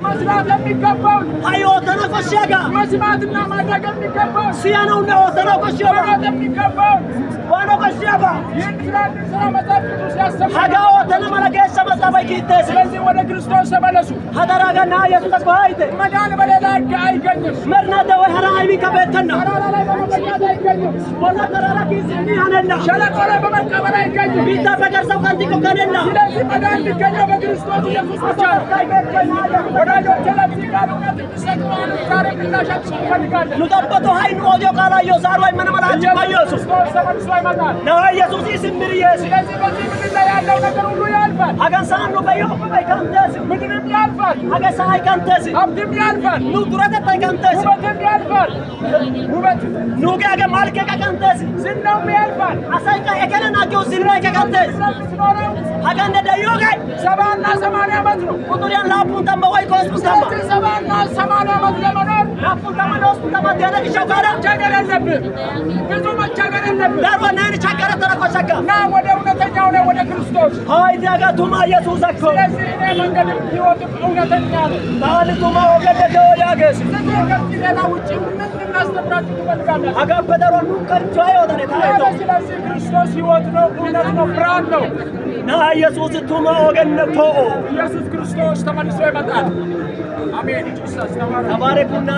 መስራት የሚገባው ሃይወተነ ቆሸጋ መስማትና ማድረግ የሚገባው ሲያነው ነው ተነቆሸጋ የሚገባው ዋኖ ቆሸጋ ይንትላል ስራ መጣፍ ሲያስተምር ሀጋው ተነመለገሰ መጣበቂት ስለዚህ ወደ ክርስቶስ ተመለሱ ሀደራጋና ኢየሱስ ተባይተ መዳን በሌላ አይገኝም መርናተ ወይ ሀራይሚ ከበተና ተራራ ላይ በመቀመጥ አይገኝም ወላ ተራራ ኪስኒ አነላ ሸለቆ ላይ በመቀመጥ አይገኝም ቢታ በቀርሰው ካንቲኮ ከነላ ስለዚህ መዳን የሚገኘው በክርስቶስ ኢየሱስ ብቻ ነው ወዳጆች ለዚህ ቃል እውነት እንዲሰጡ ዛሬ ምላሻችን እንፈልጋለን ኑጠበቶ ሀይኑ ኦዲዮ ቃላዮ ዛሩ ወይ መነመላጭ ኢየሱስ ክርስቶስ ተመልሶ ይመጣል ና ኢየሱስ ይስምር ኢየሱስ ስለዚህ በዚህ ምድር ላይ ያለው ነገር ሁሉ ያልፋል አገንሳኑ በዮ በካንተስ ምድርም ያልፋል አገሳ አይካንተስ ሀብትም ያልፋል ኑ ዱረተ ታይካንተስ ውበትም ያልፋል ውበት ኑጋ ገማልከ ካንተስ ዝናውም ያልፋል አሳይካ የከለናቸው ዝና ከካንተስ ስለምትኖረው ሀጋንደ ደዮጋይ 70 እና 80 ዓመት ነው ቁጥሪያን ላፑን ተንበ ወይ ኮስፑን ተንበ ስለዚህ 70 እና 80 ዓመት ለመኖር ላፑን ተንበ ለሆስፑን ተንበ ዲያነቅ ሸጋራ መቸገር የለብህ ብዙ መቸገር የለብህ ዳርዋ ናይን ቸገረ ተረቆሸጋ እና ወደ እውነተኛው ነው ወደ ክርስቶስ ሀይ ዲያጋቱማ ኢየሱስ አኮ ስለዚህ እኔ መንገድም ሕይወትም እውነተኛ ነው ታልቱማ ወገደደ ያገስ ከዚህ ሌላ ውጭ ምን ልናስተምራችሁ ትፈልጋለህ አጋበደሮኑ ከንቻ ይወጣኔ ታይቶ ስለዚህ ክርስቶስ ሕይወት ነው እውነት ነው ብርሃን ነው ና ኢየሱስ ቱማ ወገነቶ ኢየሱስ ክርስቶስ ተመልሶ ይመጣል አሜን ተባረኩ ተባረኩና